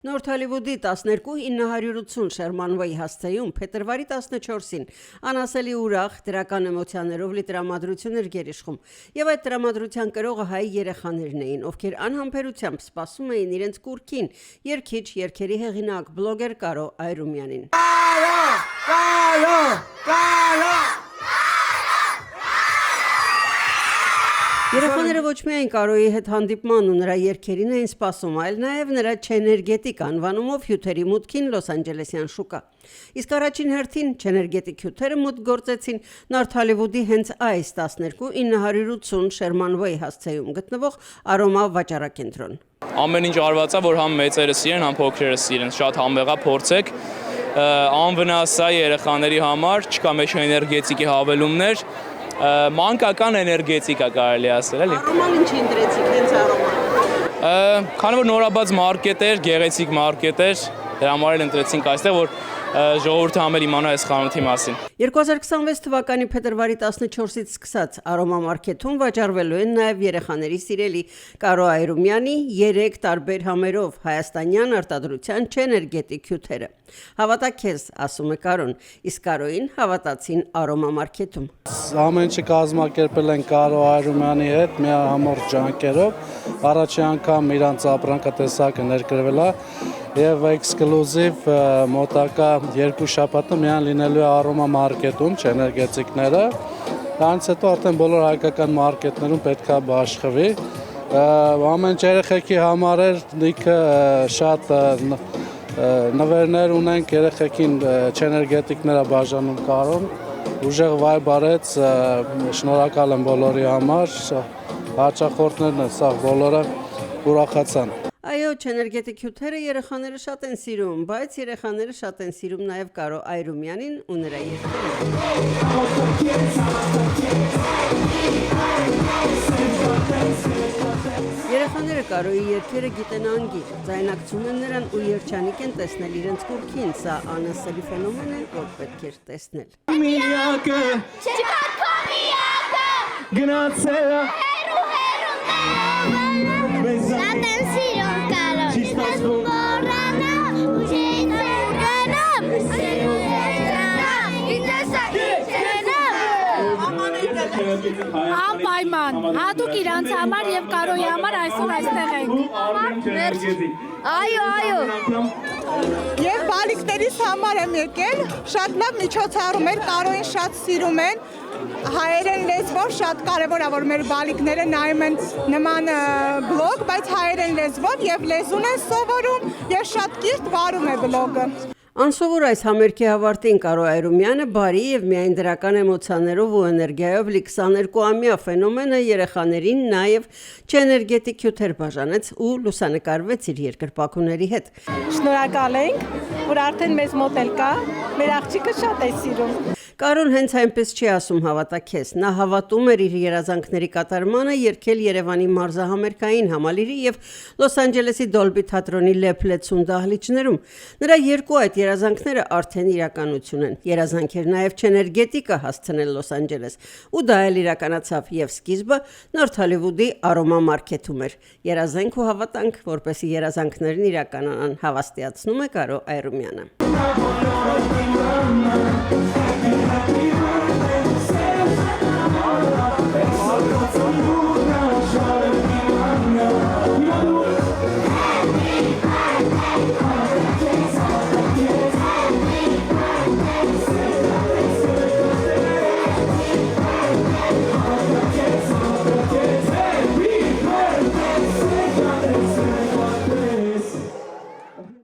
Նորթ Հոլիվուդի 12-980 Շերմանվեի հասցեում փետրվարի 14-ին անասելի ուրախ դրական էմոցիաներով լի տրամադրություն էր գերիշխում, եւ այդ տրամադրության կրողը հայ երեխաներն էին, ովքեր անհամբերությամբ սպասում էին իրենց կուռքին երգիչ, երգերի հեղինակ, բլոգեր Կարո Այրումյանին։ Երեխաները ոչ միայն Կարոյի հետ հանդիպման ու նրա երգերին էին սպասում, այլ նաև նրա Չեներգետիկ անվանումով հյութերի մուտքին Լոս Անջելեսյան շուկա։ Իսկ առաջին հերթին Չեներգետիկ հյութերը մուտք գործեցին Նորթ Հոլիվուդի հենց այս 12-980 Շերմանվեի հասցեում գտնվող Արոմա վաճառակենտրոն։ Ամեն ինչ արված է, որ համ մեծերը սիրեն, համ փոքրերը սիրեն, շատ համեղա փորձեք, անվնաս է երեխաների համար, չկա մեջ էներգետիկի հավելումներ, մանկական էներգետիկա կարելի ասել, էլի։ Արոման ինչի ընտրեցիք, հենց Արոման։ Քանի որ նորաբաց մարկետ էր, գեղեցիկ մարկետ էր, դրա համար էլ ընտրեցինք այստեղ, որ ժողովուրդը համեր իմանա այս խանութի մասին։ 2026 թվականի փետրվարի 14-ից սկսած Արոմա մարքեթում վաճառվելու են նաև երեխաների սիրելի Կարո Այրումյանի 3 տարբեր համերով հայաստանյան արտադրության Չեներգետիկ հյութերը։ Հավատա քեզ, ասում է Կարոն, իսկ Կարոին հավատացին Արոմա մարքեթում։ Ամեն ինչը կազմակերպել են Կարո Այրումյանի հետ միահամոռ ջանքերով, առաջի անգամ իրանց ապրանքատեսակը ներկրվել է եւ էքսկլյուզիվ մոտակա 2 շաբաթը միայն լինելու է Արոմա մարքեթում Չեներգետիկները, դրանից հետո արդեն բոլոր հայկական մարքեթներում պետք է բաշխվի։ Ամեն երեխեքի համար լիքը շատ նվերներ ունենք, երեխեքին Չեներգետիկները բաժանում Կարոն, ուժեղ վայբ արեց, շնորհակալ եմ բոլորի համար, հաճախորդներն են, սա բոլորը ուրախացան։ Այո, Չեներգետիկ հյութերը երեխաները շատ են սիրում, բայց երեխաները շատ են սիրում նաև Կարո Այրումյանին ու նրա երգերը։ Երեխաները Կարոյի երգերը գիտեն անգիր, ձայնակցում են նրան ու երջանիկ են տեսնել իրենց կուռքին, սա անասելի ֆենոմեն է, որ պետք էր տեսնել։ Միակը, գնացել է Շատ եմ սիրում Կարոն, ես մոռանա, ուժին գնամ, Անպայման, հատուկ իրանց համար և Կարոյի համար այսօր այստեղ ենք։ Այո։ Եվ բալիկներիս համար եմ եկել, շատ լավ միջոցառում էր, Կարոյին շատ սիրում են, հայերեն լեզվով շատ կարևոր է, որ մեր բալիկները նայում են նման բլոգ, բայց հայերեն լեզվով և լեզուն են սովորում և շատ կիրթ վարում է բլոգը։ Անսովոր այս համերգի հավարտին Կարո Այրումյանը բարի եւ միայն դրական էմոցիաներով ու էներգիայով լի 22-ամյա ֆենոմենը երեխաներին նաեւ Չեներգետիկ հյութեր բաժանեց ու լուսանկարվեց իր երկրպագուների հետ։ Շնորհակալ ենք, որ արդեն մեզ մոտ էլ կա, մեր աղջիկը շատ է սիրում։ Կարոն հենց այնպես չի ասում հավատա քեզ, նա հավատում էր իր երազանքների կատարմանը երգել Երևանի մարզահամերգային համալիրի եւ Լոս Անջելեսի Դոլբի թատրոնի Լեփլեցուն դահլիճներում։ Նրա երկու այդ երազանքները արդեն իրականություն են։ Երազանք էր նաեւ Չեներգետիկը հասցնել Լոս Անջելես, ու դա էլ իրականացավ եւ սկիզբը Նորթ Հոլիվուդի Արոմա մարքեթում էր։ Երազենք ու հավատանք, որպեսզի երազանքներն իրականանան, հավաստիացնում է Կարո Այրումյանը։ Happy birthday,